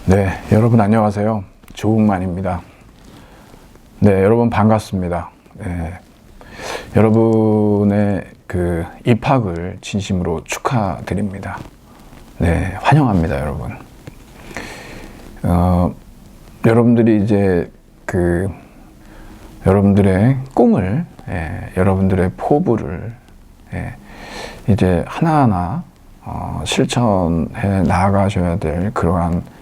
네, 여러분 안녕하세요. 조국만입니다. 네, 여러분 반갑습니다. 네, 여러분의 그 입학을 진심으로 축하드립니다. 네, 환영합니다, 여러분. 여러분들이 이제 그 여러분들의 꿈을, 여러분들의 포부를 이제 하나하나 실천해 나아가셔야 될 그러한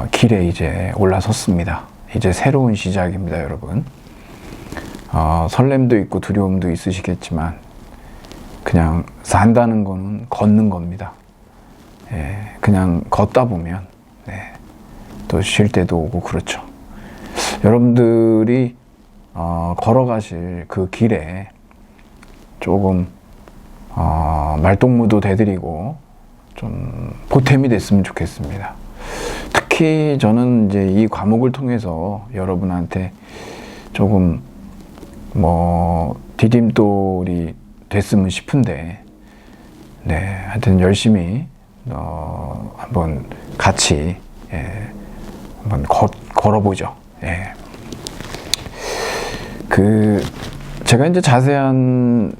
길에 이제 올라섰습니다. 이제 새로운 시작입니다, 여러분. 설렘도 있고 두려움도 있으시겠지만 그냥 산다는 거는 걷는 겁니다. 그냥 걷다 보면 또 쉴 때도 오고 그렇죠. 여러분들이 걸어가실 그 길에 조금 말동무도 되드리고 좀 보탬이 됐으면 좋겠습니다. 특히 저는 이제 이 과목을 통해서 여러분한테 조금 디딤돌이 됐으면 싶은데, 하여튼 열심히 한번 같이 한번 걸어보죠. 제가 이제 자세한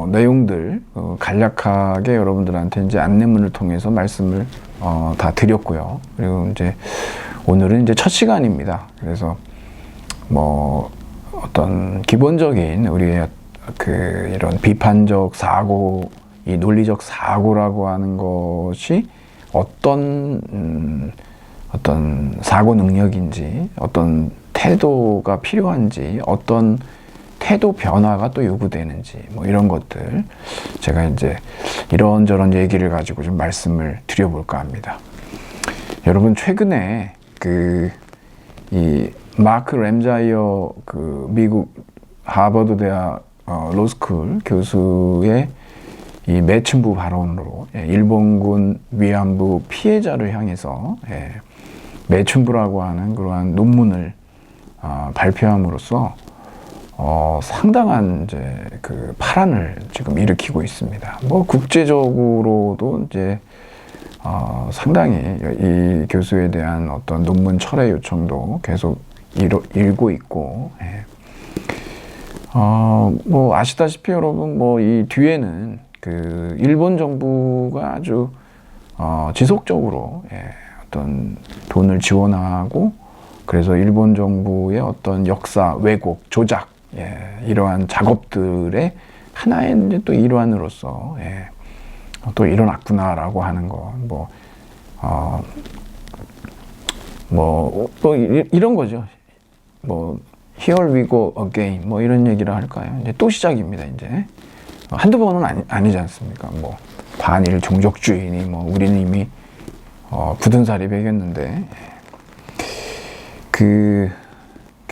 내용들 간략하게 여러분들한테 이제 안내문을 통해서 말씀을 다 드렸고요. 그리고 이제 오늘은 이제 첫 시간입니다. 그래서 어떤 기본적인 우리의 이런 비판적 사고, 이 논리적 사고라고 하는 것이 어떤 사고 능력인지, 어떤 태도가 필요한지, 어떤 태도 변화가 또 요구되는지, 이런 것들 제가 이제 이런저런 얘기를 가지고 좀 말씀을 드려볼까 합니다. 여러분, 최근에 이 마크 램자이어 미국 하버드 대학 로스쿨 교수의 이 매춘부 발언으로 일본군 위안부 피해자를 향해서 매춘부라고 하는 그러한 논문을 발표함으로써 상당한 이제 파란을 지금 일으키고 있습니다. 국제적으로도 이제 상당히 이 교수에 대한 어떤 논문 철회 요청도 계속 일고 있고, 아시다시피 여러분 이 뒤에는 일본 정부가 아주 지속적으로 어떤 돈을 지원하고, 그래서 일본 정부의 어떤 역사 왜곡, 조작, 이러한 작업들의 하나의 이제 또 일환으로서 또 일어났구나라고 하는 거, 또 이런 거죠. Here we go again, 이런 얘기를 할까요? 이제 또 시작입니다. 이제 한두 번은 아니지 않습니까? 반일 종족주의니 우리는 이미 굳은 살이 배겼는데,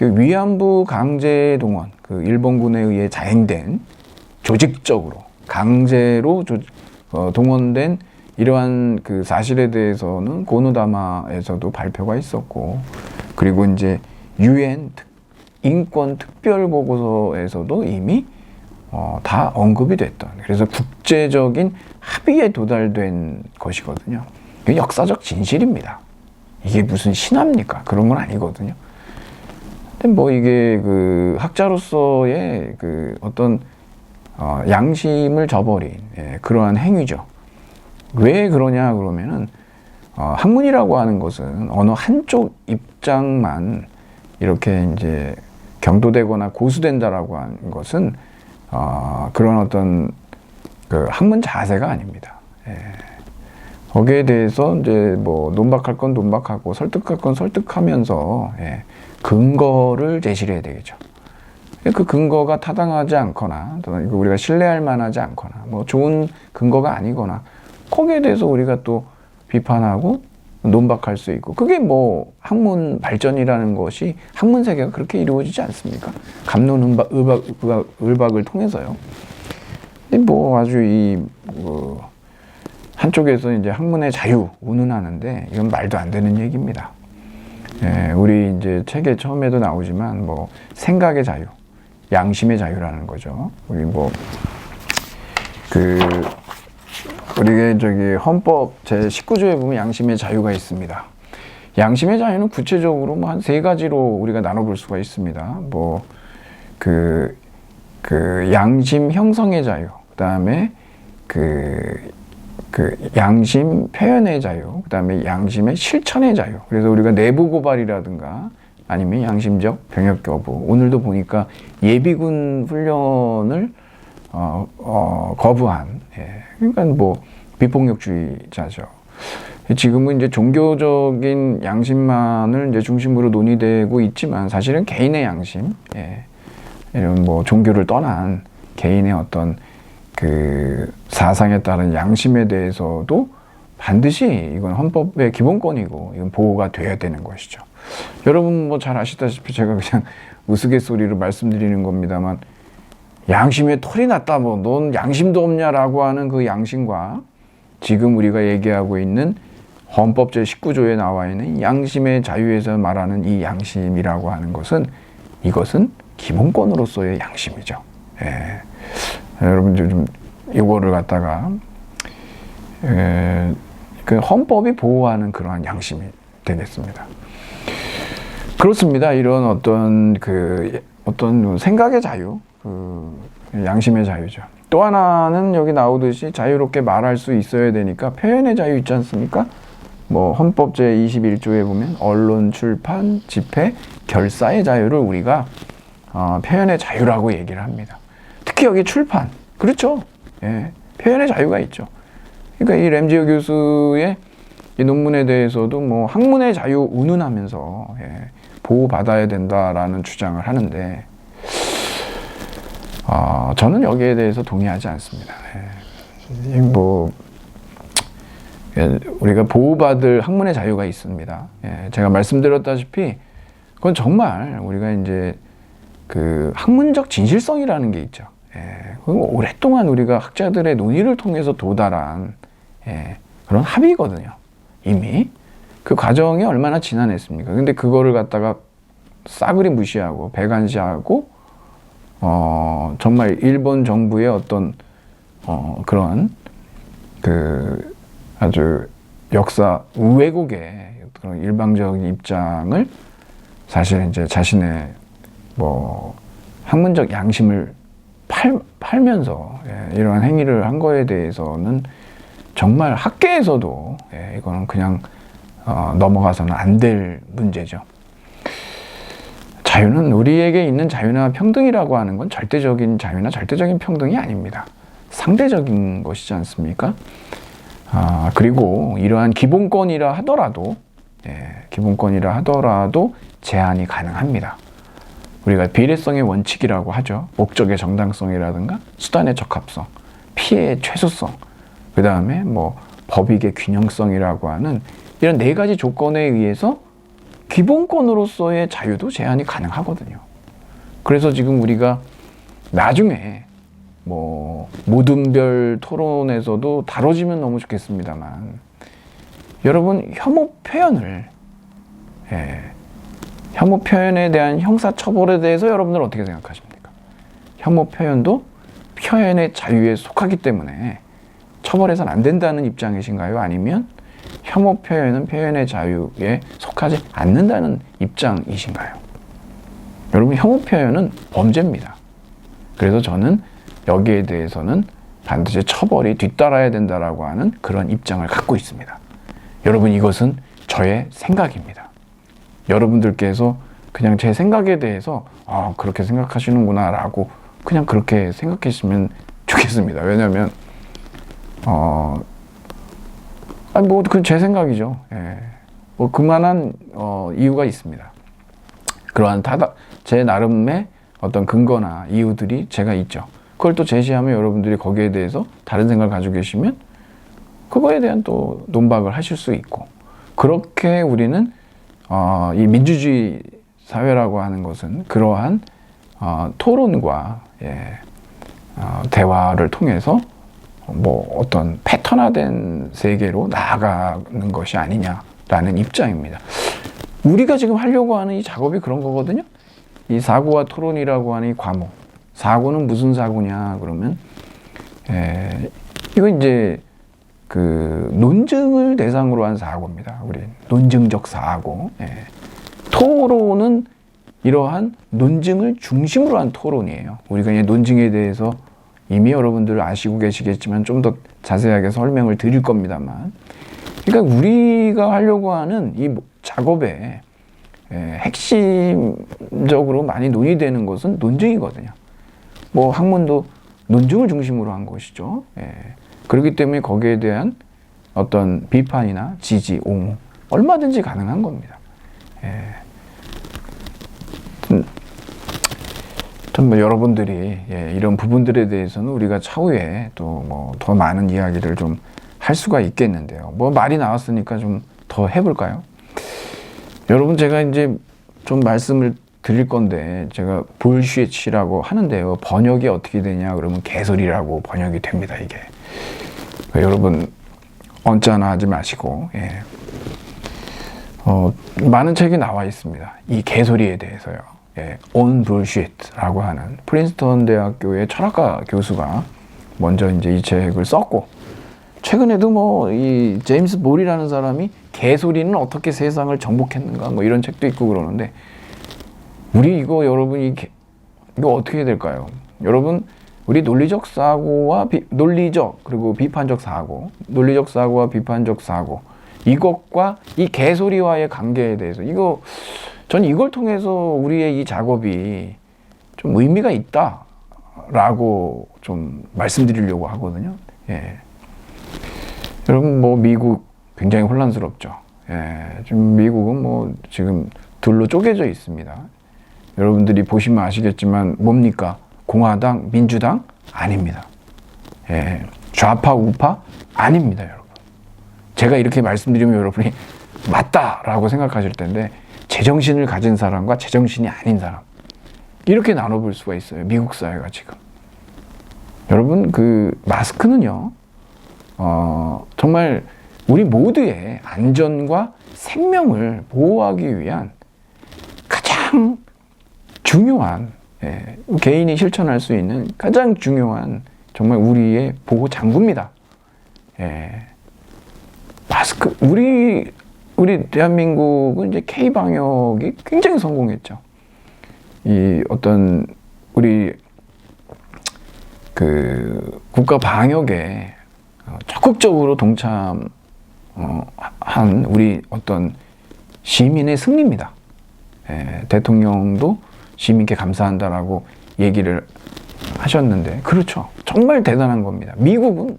위안부 강제 동원, 일본군에 의해 자행된, 조직적으로 강제로 동원된 이러한 사실에 대해서는 고노다마에서도 발표가 있었고, 그리고 이제 UN 인권 특별 보고서에서도 이미 다 언급이 됐던, 그래서 국제적인 합의에 도달된 것이거든요. 이게 역사적 진실입니다. 이게 무슨 신화입니까? 그런 건 아니거든요. 근데 이게 학자로서의 어떤 양심을 저버린 그러한 행위죠. 왜 그러냐 그러면은 학문이라고 하는 것은 어느 한쪽 입장만 이렇게 이제 경도되거나 고수된다라고 하는 것은 그런 어떤 학문 자세가 아닙니다. 거기에 대해서 이제 논박할 건 논박하고 설득할 건 설득하면서 근거를 제시를 해야 되겠죠. 그 근거가 타당하지 않거나, 우리가 신뢰할 만하지 않거나, 좋은 근거가 아니거나, 거기에 대해서 우리가 또 비판하고 논박할 수 있고, 그게 학문 발전이라는 것이 학문 세계가 그렇게 이루어지지 않습니까? 갑론을박을 통해서요. 근데 아주 한쪽에서 이제 학문의 자유 운운하는데, 이건 말도 안 되는 얘기입니다. 우리 이제 책에 처음에도 나오지만 생각의 자유, 양심의 자유라는 거죠. 우리 우리가 저기 헌법 제19조에 보면 양심의 자유가 있습니다. 양심의 자유는 구체적으로 뭐 한 세 가지로 우리가 나눠볼 수가 있습니다. 뭐 그 양심 형성의 자유, 그다음에 그 양심 표현의 자유, 그다음에 양심의 실천의 자유. 그래서 우리가 내부 고발이라든가 아니면 양심적 병역 거부. 오늘도 보니까 예비군 훈련을 거부한, 그러니까 뭐 비폭력주의자죠. 지금은 이제 종교적인 양심만을 이제 중심으로 논의되고 있지만 사실은 개인의 양심, 이런 뭐 종교를 떠난 개인의 어떤 그 사상에 따른 양심에 대해서도 반드시 이건 헌법의 기본권이고 이건 보호가 돼야 되는 것이죠. 여러분 뭐 잘 아시다시피 제가 그냥 우스갯소리로 말씀드리는 겁니다만 양심에 털이 났다 뭐 넌 양심도 없냐라고 하는 그 양심과 지금 우리가 얘기하고 있는 헌법 제19조에 나와 있는 양심의 자유에서 말하는 이 양심이라고 하는 것은 이것은 기본권으로서의 양심이죠. 여러분들 좀 이거를 갖다가 그 헌법이 보호하는 그러한 양심이 되겠습니다. 그렇습니다. 이런 어떤 생각의 자유, 양심의 자유죠. 또 하나는 여기 나오듯이 자유롭게 말할 수 있어야 되니까 표현의 자유 있지 않습니까? 뭐 헌법 제21조에 보면 언론, 출판, 집회, 결사의 자유를 우리가 표현의 자유라고 얘기를 합니다. 특히 여기 출판, 그렇죠? 표현의 자유가 있죠. 그러니까 이 램지어 교수의 이 논문에 대해서도 뭐 학문의 자유 운운하면서 보호받아야 된다라는 주장을 하는데 저는 여기에 대해서 동의하지 않습니다. 뭐 우리가 보호받을 학문의 자유가 있습니다. 제가 말씀드렸다시피 그건 정말 우리가 이제 그 학문적 진실성이라는 게 있죠. 오랫동안 우리가 학자들의 논의를 통해서 도달한 그런 합의거든요. 이미 그 과정이 얼마나 지난했습니까? 근데 그거를 갖다가 싸그리 무시하고 배관시하고 정말 일본 정부의 어떤 그런 그 아주 역사 왜곡의 그런 일방적인 입장을 사실 이제 자신의 뭐 학문적 양심을 팔면서 이러한 행위를 한 거에 대해서는 정말 학계에서도 이거는 그냥 넘어가서는 안 될 문제죠. 자유는 우리에게 있는 자유나 평등이라고 하는 건 절대적인 자유나 절대적인 평등이 아닙니다. 상대적인 것이지 않습니까? 그리고 이러한 기본권이라 하더라도 제한이 가능합니다. 우리가 비례성의 원칙이라고 하죠. 목적의 정당성이라든가 수단의 적합성, 피해의 최소성, 그 다음에 뭐 법익의 균형성이라고 하는 이런 네 가지 조건에 의해서 기본권으로서의 자유도 제한이 가능하거든요. 그래서 지금 우리가 나중에 뭐 모든별 토론에서도 다뤄지면 너무 좋겠습니다만 여러분 혐오 표현에 대한 형사처벌에 대해서 여러분들 어떻게 생각하십니까? 혐오 표현도 표현의 자유에 속하기 때문에 처벌해서는 안 된다는 입장이신가요? 아니면 혐오 표현은 표현의 자유에 속하지 않는다는 입장이신가요? 여러분 혐오 표현은 범죄입니다. 그래서 저는 여기에 대해서는 반드시 처벌이 뒤따라야 된다라고 하는 그런 입장을 갖고 있습니다. 여러분 이것은 저의 생각입니다. 여러분들께서 그냥 제 생각에 대해서 그렇게 생각하시는구나 라고 그냥 그렇게 생각했으면 좋겠습니다. 왜냐하면 뭐 그 제 생각이죠. 뭐 그만한 이유가 있습니다. 그러한 제 나름의 어떤 근거나 이유들이 제가 있죠. 그걸 또 제시하면 여러분들이 거기에 대해서 다른 생각을 가지고 계시면 그거에 대한 또 논박을 하실 수 있고 그렇게 우리는 이 민주주의 사회라고 하는 것은 그러한 토론과 대화를 통해서 뭐 어떤 패턴화된 세계로 나아가는 것이 아니냐라는 입장입니다. 우리가 지금 하려고 하는 이 작업이 그런 거거든요. 이 사고와 토론이라고 하는 이 과목. 사고는 무슨 사고냐 그러면 이거 이제 그 논증을 대상으로 한 사고입니다. 우리 논증적 사고. 예. 토론은 이러한 논증을 중심으로 한 토론이에요. 우리가 이 논증에 대해서 이미 여러분들 아시고 계시겠지만 좀 더 자세하게 설명을 드릴 겁니다만, 그러니까 우리가 하려고 하는 이 작업에 핵심적으로 많이 논의되는 것은 논증이거든요. 뭐 학문도 논증을 중심으로 한 것이죠. 그렇기 때문에 거기에 대한 어떤 비판이나 지지, 옹호 얼마든지 가능한 겁니다. 좀 여러분들이 이런 부분들에 대해서는 우리가 차후에 또 뭐 더 많은 이야기를 좀 할 수가 있겠는데요. 뭐 말이 나왔으니까 좀 더 해볼까요? 여러분, 제가 이제 좀 말씀을 드릴 건데, 제가 볼슈치라고 하는데요. 번역이 어떻게 되냐 그러면 개소리라고 번역이 됩니다, 이게. 여러분 언짢아 하지 마시고, 많은 책이 나와 있습니다. 이 개소리에 대해서요. On Bullshit라고 하는 프린스턴 대학교의 철학과 교수가 먼저 이제 이 책을 썼고, 최근에도 뭐 이 제임스 볼이라는 사람이 개소리는 어떻게 세상을 정복했는가 뭐 이런 책도 있고 그러는데, 우리 이거 여러분 이거 어떻게 해야 될까요? 여러분, 우리 논리적 사고와 논리적 그리고 비판적 사고, 논리적 사고와 비판적 사고, 이것과 이 개소리와의 관계에 대해서 전 이걸 통해서 우리의 이 작업이 좀 의미가 있다라고 좀 말씀드리려고 하거든요. 여러분, 뭐 미국 굉장히 혼란스럽죠. 지금 미국은 뭐 지금 둘로 쪼개져 있습니다. 여러분들이 보시면 아시겠지만 뭡니까? 공화당, 민주당? 아닙니다. 좌파, 우파? 아닙니다, 여러분. 제가 이렇게 말씀드리면 여러분이 맞다라고 생각하실 텐데, 제정신을 가진 사람과 제정신이 아닌 사람, 이렇게 나눠볼 수가 있어요. 미국 사회가 지금. 여러분, 그 마스크는요, 정말 우리 모두의 안전과 생명을 보호하기 위한 가장 중요한, 개인이 실천할 수 있는 가장 중요한 정말 우리의 보호 장구입니다. 마스크, 우리 대한민국은 이제 K 방역이 굉장히 성공했죠. 이 어떤 우리 그 국가 방역에 적극적으로 동참한 우리 어떤 시민의 승리입니다. 대통령도 시민께 감사한다라고 얘기를 하셨는데, 그렇죠. 정말 대단한 겁니다. 미국은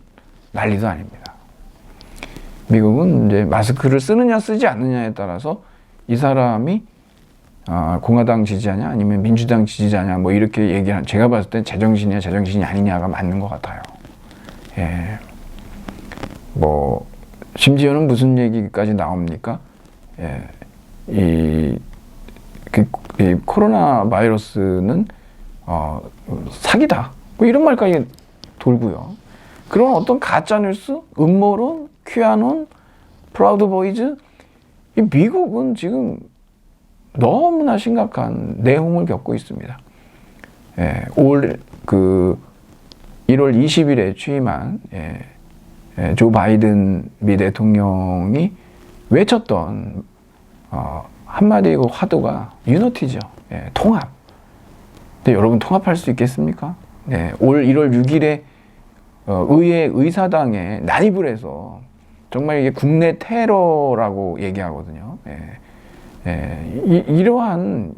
난리도 아닙니다. 미국은 이제 마스크를 쓰느냐 쓰지 않느냐에 따라서 이 사람이 공화당 지지자냐 아니면 민주당 지지자냐 뭐 이렇게 얘기하는, 제가 봤을 땐 제정신이냐 제정신이 아니냐가 맞는 것 같아요. 뭐 심지어는 무슨 얘기까지 나옵니까? 이 코로나 바이러스는 사기다, 뭐 이런 말까지 돌고요. 그런 어떤 가짜뉴스, 음모론, 퀴아논, 프라우드 보이즈, 이 미국은 지금 너무나 심각한 내홍을 겪고 있습니다. 올 1월 20일에 취임한 조 바이든 미 대통령이 외쳤던 한마디의 그 화두가 유니티죠. 통합. 근데 여러분, 통합할 수 있겠습니까? 올 1월 6일에 의회 의사당에 난입을 해서 정말 이게 국내 테러라고 얘기하거든요.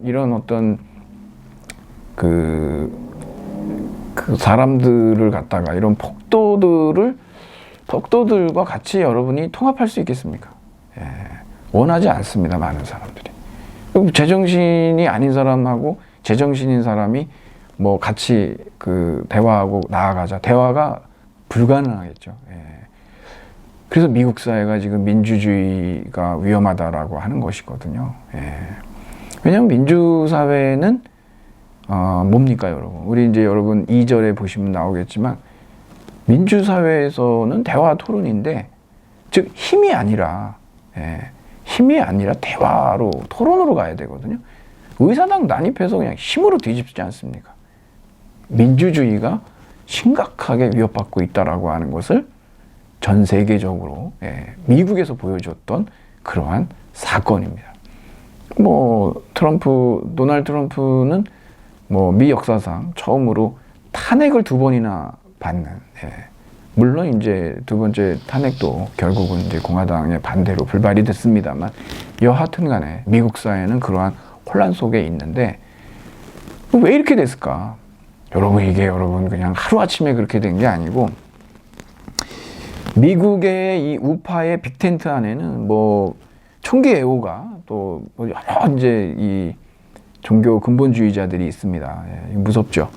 이런 어떤 그 사람들을 갖다가, 이런 폭도들과 같이 여러분이 통합할 수 있겠습니까? 원하지 않습니다, 많은 사람들이. 제정신이 아닌 사람하고 제정신인 사람이 뭐 같이 그 대화하고 나아가자, 대화가 불가능하겠죠. 그래서 미국 사회가 지금 민주주의가 위험하다라고 하는 것이거든요. 왜냐하면 민주사회는 뭡니까, 여러분? 우리 이제 여러분 2절에 보시면 나오겠지만, 민주사회에서는 대화 토론인데, 즉 힘이 아니라 대화로, 토론으로 가야 되거든요. 의사당 난입해서 그냥 힘으로 뒤집지 않습니까? 민주주의가 심각하게 위협받고 있다라고 하는 것을 전 세계적으로 미국에서 보여줬던 그러한 사건입니다. 도널드 트럼프는 미 역사상 처음으로 탄핵을 2번이나 받는, 물론 이제 두 번째 탄핵도 결국은 이제 공화당의 반대로 불발이 됐습니다만, 여하튼 간에 미국 사회는 그러한 혼란 속에 있는데, 왜 이렇게 됐을까? 여러분 그냥 하루아침에 그렇게 된 게 아니고, 미국의 이 우파의 빅텐트 안에는 총기 애호가 또 여러 이제 이 종교 근본주의자들이 있습니다. 무섭죠.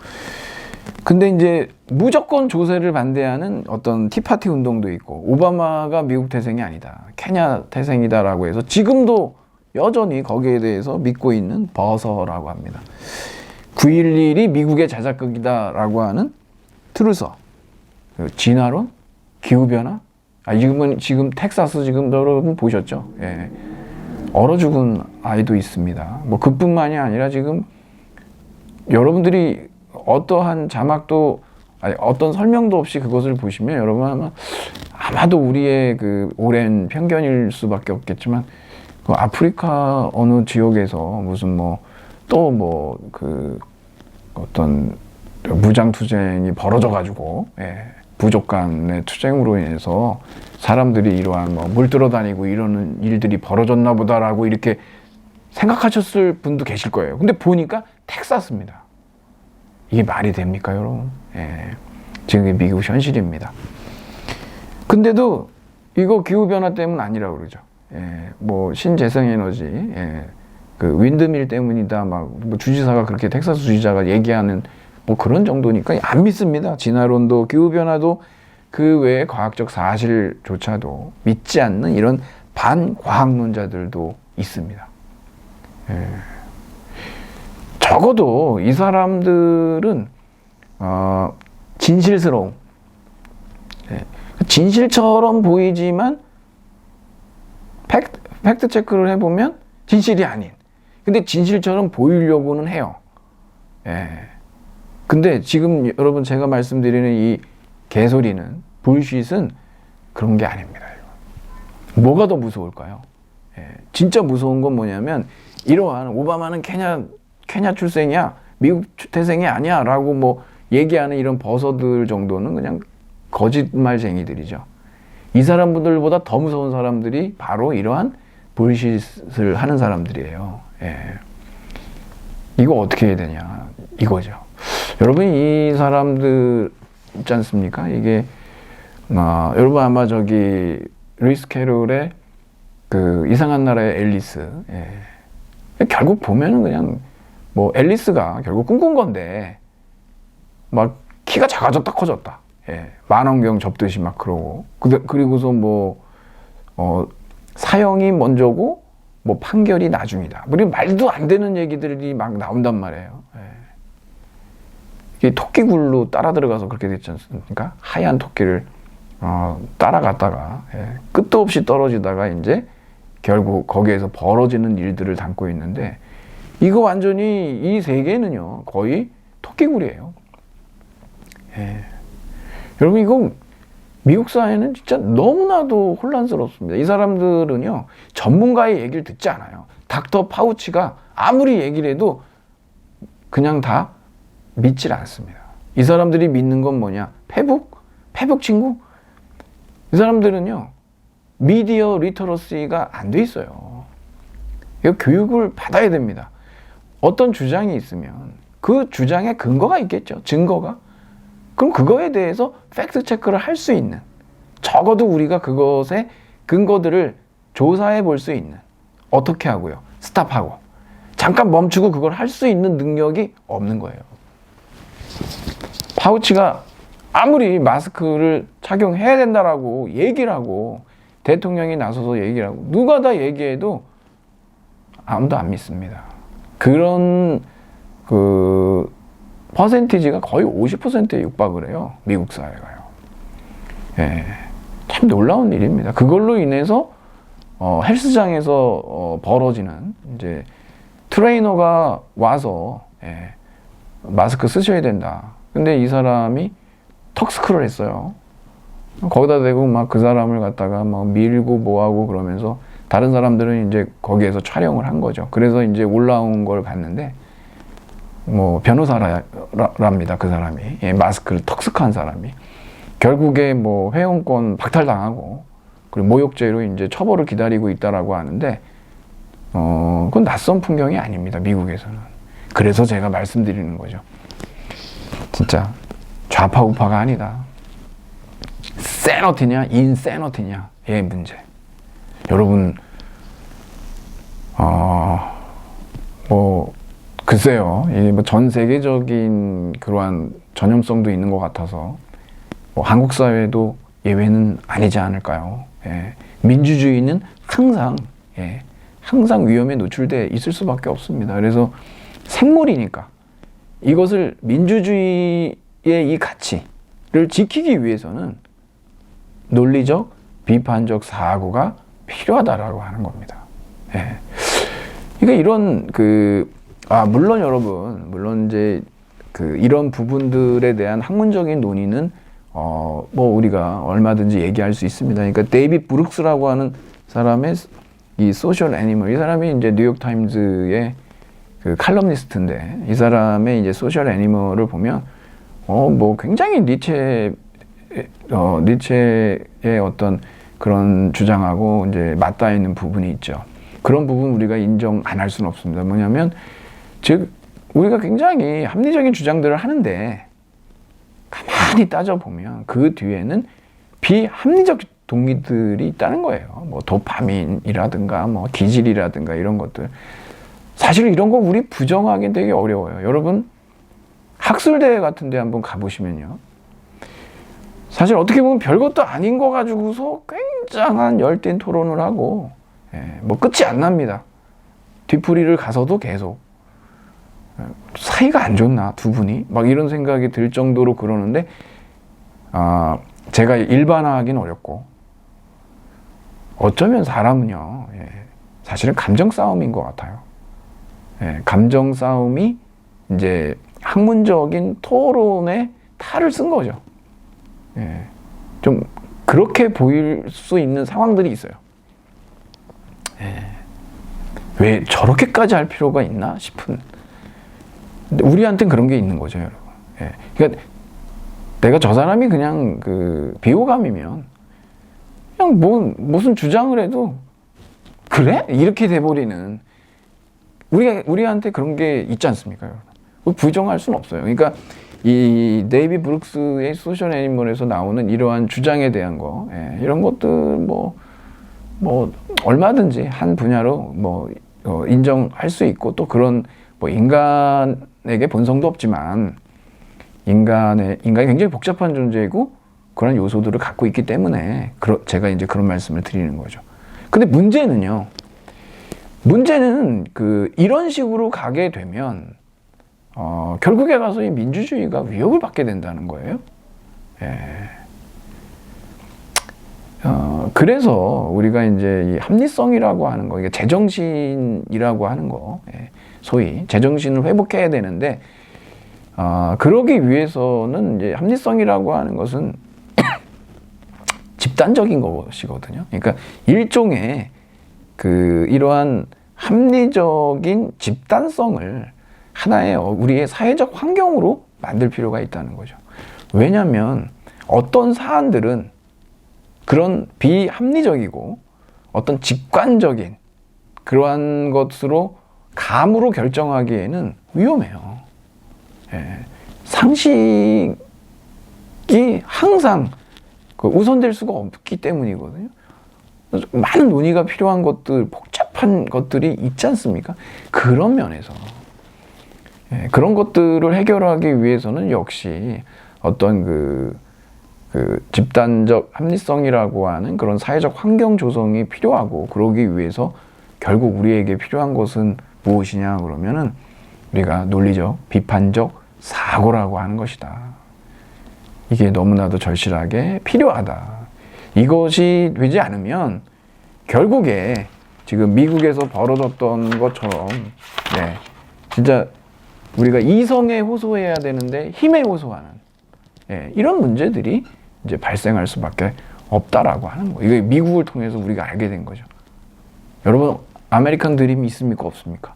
근데 이제 무조건 조세를 반대하는 어떤 티파티 운동도 있고, 오바마가 미국 태생이 아니다, 케냐 태생이다라고 해서 지금도 여전히 거기에 대해서 믿고 있는 버서라고 합니다. 9.11이 미국의 자작극이다라고 하는 트루서, 진화론, 기후변화, 지금 텍사스 지금 여러분 보셨죠? 얼어 죽은 아이도 있습니다. 그뿐만이 아니라 지금 여러분들이 어떠한 자막도, 어떤 설명도 없이 그것을 보시면 여러분 아마도 우리의 그 오랜 편견일 수밖에 없겠지만, 그 아프리카 어느 지역에서 무슨 어떤 무장 투쟁이 벌어져 가지고, 부족 간의 투쟁으로 인해서 사람들이 이러한 물들어 다니고 이러는 일들이 벌어졌나 보다라고 이렇게 생각하셨을 분도 계실 거예요. 근데 보니까 텍사스입니다. 이게 말이 됩니까, 여러분? 지금 미국 현실입니다. 근데도 이거 기후변화 때문 아니라고 그러죠. 신재생에너지, 그 윈드밀 때문이다, 주지사가 그렇게 텍사스 주지사가 얘기하는 그런 정도니까 안 믿습니다. 진화론도 기후변화도 그 외의 과학적 사실조차도 믿지 않는 이런 반과학론자들도 있습니다. 적어도 이 사람들은 진실스러움, 진실처럼 보이지만 팩트 체크를 해보면 진실이 아닌, 근데 진실처럼 보이려고는 해요. 근데 지금 여러분 제가 말씀드리는 이 개소리는, 불쉿은 그런 게 아닙니다. 뭐가 더 무서울까요? 진짜 무서운 건 뭐냐면, 이러한 오바마는 케냐 출생이야, 미국 태생이 아니야 라고 얘기하는 이런 버서들 정도는 그냥 거짓말쟁이들이죠. 이 사람들보다 더 무서운 사람들이 바로 이러한 불쉿을 하는 사람들이에요. 이거 어떻게 해야 되냐 이거죠. 여러분, 이 사람들 있지 않습니까? 이게 여러분 아마 루이스 캐롤의 그 이상한 나라의 앨리스, 결국 보면은 그냥 앨리스가 결국 꿈꾼 건데 키가 작아졌다 커졌다, 만원경 접듯이 그러고, 그리고서 사형이 먼저고 판결이 나중이다, 그리고 말도 안 되는 얘기들이 막 나온단 말이에요. 이게 토끼굴로 따라 들어가서 그렇게 됐지 않습니까? 하얀 토끼를 따라갔다가 끝도 없이 떨어지다가 이제 결국 거기에서 벌어지는 일들을 담고 있는데, 이거 완전히 이 세계는요 거의 토끼굴이에요. 여러분, 이거 미국 사회는 진짜 너무나도 혼란스럽습니다. 이 사람들은요 전문가의 얘기를 듣지 않아요. 닥터 파우치가 아무리 얘기를 해도 그냥 다 믿질 않습니다. 이 사람들이 믿는 건 뭐냐? 페북 친구? 이 사람들은요 미디어 리터러시가 안 돼 있어요. 이거 교육을 받아야 됩니다. 어떤 주장이 있으면 그 주장에 근거가 있겠죠. 증거가. 그럼 그거에 대해서 팩트 체크를 할 수 있는, 적어도 우리가 그것의 근거들을 조사해 볼 수 있는, 어떻게 하고요? 스탑하고 잠깐 멈추고 그걸 할 수 있는 능력이 없는 거예요. 파우치가 아무리 마스크를 착용해야 된다라고 얘기를 하고, 대통령이 나서서 얘기를 하고, 누가 다 얘기해도 아무도 안 믿습니다. 그런 퍼센티지가 거의 50%에 육박을 해요. 미국 사회가요. 참 놀라운 일입니다. 그걸로 인해서 헬스장에서 벌어지는, 이제 트레이너가 와서 마스크 쓰셔야 된다. 근데 이 사람이 턱스크를 했어요. 거기다 대고 막 그 사람을 갖다가 막 밀고 뭐하고 그러면서 다른 사람들은 이제 거기에서 촬영을 한 거죠. 그래서 이제 올라온 걸 봤는데 뭐 변호사랍니다. 그 사람이. 예, 마스크를 턱스크한 사람이. 결국에 뭐 회원권 박탈당하고 그리고 모욕죄로 이제 처벌을 기다리고 있다라고 하는데 그건 낯선 풍경이 아닙니다. 미국에서는. 그래서 제가 말씀드리는 거죠. 진짜 좌파 우파가 아니다. 세너티냐 인세너티냐의 문제. 여러분 뭐 글쎄요, 이게 뭐 전 세계적인 그러한 전염성도 있는 것 같아서 뭐 한국 사회도 예외는 아니지 않을까요? 예. 민주주의는 항상 항상 위험에 노출돼 있을 수밖에 없습니다. 그래서 생물이니까 이것을 민주주의의 이 가치를 지키기 위해서는 논리적, 비판적 사고가 필요하다라고 하는 겁니다. 예. 그러니까 이런 물론 여러분, 물론 이제 이런 부분들에 대한 학문적인 논의는 뭐 우리가 얼마든지 얘기할 수 있습니다. 그러니까 데이빗 브룩스라고 하는 사람의 이 소셜 애니멀, 이 사람이 이제 뉴욕 타임즈의 칼럼니스트인데 이 사람의 이제 소셜 애니멀을 보면 뭐 굉장히 니체의 어떤 그런 주장하고 이제 맞닿아 있는 부분이 있죠. 그런 부분 우리가 인정 안 할 수는 없습니다. 뭐냐면 즉 우리가 굉장히 합리적인 주장들을 하는데 가만히 따져보면 그 뒤에는 비합리적 동기들이 있다는 거예요. 뭐 도파민이라든가 뭐 기질이라든가 이런 것들. 사실 이런 거 우리 부정하기 되게 어려워요. 여러분 학술대회 같은 데 한번 가보시면요. 사실 어떻게 보면 별것도 아닌 거 가지고서 굉장한 열띤 토론을 하고 뭐 끝이 안 납니다. 뒤풀이를 가서도 계속 사이가 안 좋나 두 분이 막 이런 생각이 들 정도로 그러는데 제가 일반화하기는 어렵고 어쩌면 사람은요 사실은 감정 싸움인 것 같아요. 감정 싸움이 이제 학문적인 토론의 탈을 쓴 거죠. 좀 그렇게 보일 수 있는 상황들이 있어요. 왜 저렇게까지 할 필요가 있나 싶은. 근데 우리한테는 그런 게 있는 거죠, 여러분. 그러니까 내가 저 사람이 그냥 비호감이면 그냥 무슨 주장을 해도 그래? 이렇게 돼버리는 우리한테 그런 게 있지 않습니까, 여러분? 부정할 수는 없어요. 그러니까 이 데이빗 브룩스의 소셜 애니멀에서 나오는 이러한 주장에 대한 거, 이런 것들 뭐 얼마든지 한 분야로 인정할 수 있고 또 그런 인간에게 본성도 없지만 인간이 굉장히 복잡한 존재이고 그런 요소들을 갖고 있기 때문에 제가 이제 그런 말씀을 드리는 거죠. 근데 문제는 이런 식으로 가게 되면 결국에 가서 이 민주주의가 위협을 받게 된다는 거예요. 그래서 우리가 이제 이 합리성이라고 하는 거, 이게 제정신이라고 하는 거, 소위 제정신을 회복해야 되는데, 그러기 위해서는 이제 합리성이라고 하는 것은 집단적인 것이거든요. 그러니까 일종의 이러한 합리적인 집단성을 하나의 우리의 사회적 환경으로 만들 필요가 있다는 거죠. 왜냐하면 어떤 사안들은 그런 비합리적이고 어떤 직관적인 그러한 것으로 감으로 결정하기에는 위험해요. 상식이 항상 우선될 수가 없기 때문이거든요. 많은 논의가 필요한 것들, 복잡한 것들이 있지 않습니까? 그런 면에서 그런 것들을 해결하기 위해서는 역시 어떤 집단적 합리성이라고 하는 그런 사회적 환경 조성이 필요하고, 그러기 위해서 결국 우리에게 필요한 것은 무엇이냐 그러면은 우리가 논리적, 비판적 사고라고 하는 것이다. 이게 너무나도 절실하게 필요하다. 이것이 되지 않으면 결국에 지금 미국에서 벌어졌던 것처럼 진짜 우리가 이성에 호소해야 되는데 힘에 호소하는 이런 문제들이 이제 발생할 수밖에 없다라고 하는 거예요. 이게 미국을 통해서 우리가 알게 된 거죠. 여러분, 아메리칸 드림이 있습니까? 없습니까?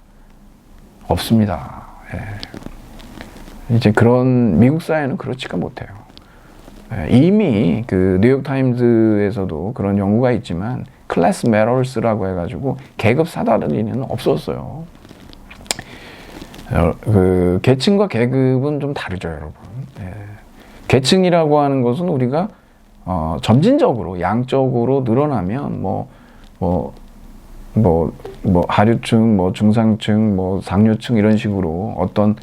없습니다. 예. 이제 그런 미국 사회는 그렇지가 못해요. 예. 이미 그 뉴욕 타임즈에서도 그런 연구가 있지만 클래스 메럴스라고 해가지고 계급 사다리는 없었어요. 그 계층과 계급은 좀 다르죠, 여러분. 예. 계층이라고 하는 것은 우리가 점진적으로 양적으로 늘어나면 하류층, 중상층, 상류층 이런 식으로 어떤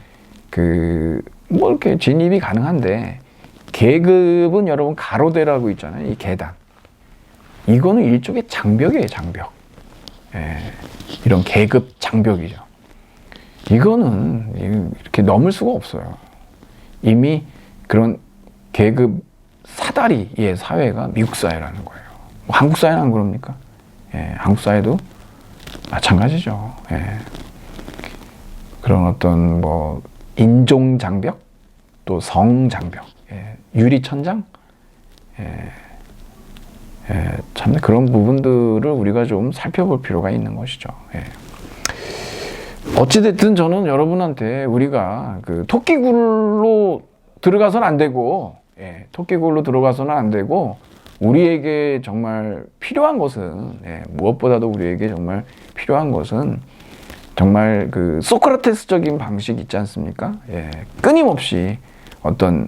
이렇게 진입이 가능한데, 계급은 여러분 가로대라고 있잖아요. 이 계단. 이거는 일종의 장벽이에요, 장벽. 예, 이런 계급 장벽이죠. 이거는 이렇게 넘을 수가 없어요. 이미 그런 계급 사다리의 사회가 미국 사회라는 거예요. 한국 사회는 안 그럽니까? 예, 한국 사회도 마찬가지죠. 예. 그런 어떤 인종 장벽, 또 성 장벽, 예, 유리 천장, 참 그런 부분들을 우리가 좀 살펴볼 필요가 있는 것이죠. 예. 어찌됐든 저는 여러분한테 우리가 그 토끼굴로 들어가서는 안 되고, 토끼굴로 들어가서는 안 되고, 우리에게 정말 필요한 것은, 무엇보다도 우리에게 정말 필요한 것은 정말 그 소크라테스적인 방식 있지 않습니까? 끊임없이 어떤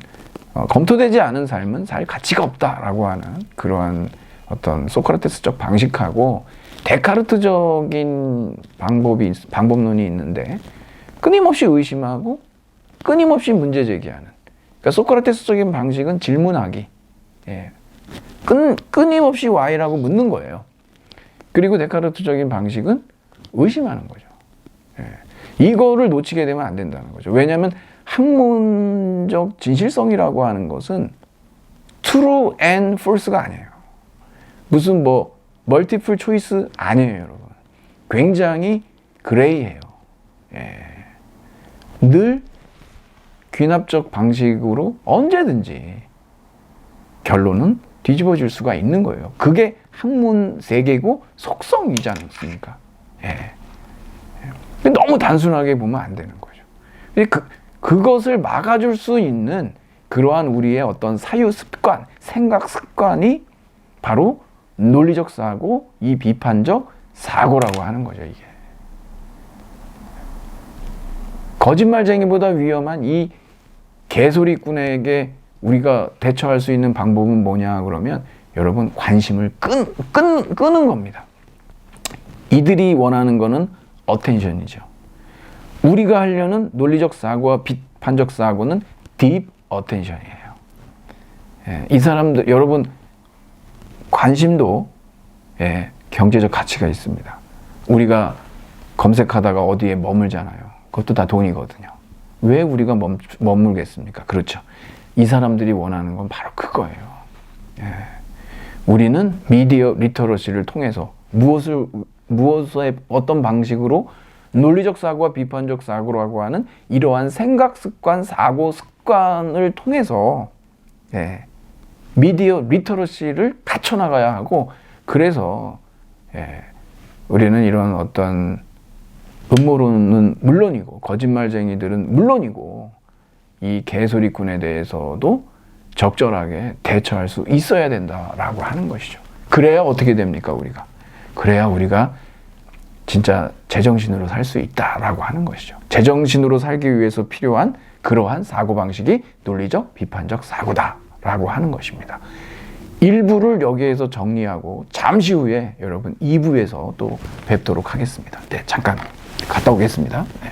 검토되지 않은 삶은 살 가치가 없다라고 하는 그러한 어떤 소크라테스적 방식하고 데카르트적인 방법론이 있는데, 끊임없이 의심하고 끊임없이 문제 제기하는, 그러니까 소크라테스적인 방식은 질문하기, 끊임없이 why라고 묻는 거예요. 그리고 데카르트적인 방식은 의심하는 거죠. 이거를 놓치게 되면 안 된다는 거죠. 왜냐하면 학문적 진실성이라고 하는 것은 true and false가 아니에요. 무슨 멀티플 초이스 아니에요, 여러분. 굉장히 그레이해요. 늘 귀납적 방식으로 언제든지 결론은 뒤집어질 수가 있는 거예요. 그게 학문 세계고 속성이지 않습니까? 너무 단순하게 보면 안 되는 거죠. 그것을 막아줄 수 있는 그러한 우리의 어떤 사유 습관, 생각 습관이 바로 논리적 사고, 이 비판적 사고라고 하는 거죠, 이게. 거짓말쟁이보다 위험한 이 개소리꾼에게 우리가 대처할 수 있는 방법은 뭐냐 그러면 여러분, 관심을 끄는 겁니다. 이들이 원하는 거는 어텐션이죠. 우리가 하려는 논리적 사고와 비판적 사고는 딥 어텐션이에요. 이 사람들, 여러분, 관심도 경제적 가치가 있습니다. 우리가 검색하다가 어디에 머물잖아요. 그것도 다 돈이거든요. 왜 우리가 머물겠습니까? 그렇죠. 이 사람들이 원하는 건 바로 그거예요. 우리는 미디어 리터러시를 통해서 무엇의 어떤 방식으로 논리적 사고와 비판적 사고라고 하는 이러한 생각 습관, 사고 습관을 통해서 미디어 리터러시를 갖춰나가야 하고, 그래서 우리는 이런 어떤 음모론은 물론이고 거짓말쟁이들은 물론이고 이 개소리꾼에 대해서도 적절하게 대처할 수 있어야 된다라고 하는 것이죠. 그래야 어떻게 됩니까, 우리가? 그래야 우리가 진짜 제정신으로 살 수 있다라고 하는 것이죠. 제정신으로 살기 위해서 필요한 그러한 사고방식이 논리적, 비판적 사고다라고 하는 것입니다. 1부를 여기에서 정리하고 잠시 후에 여러분 2부에서 또 뵙도록 하겠습니다. 네, 잠깐 갔다 오겠습니다. 네.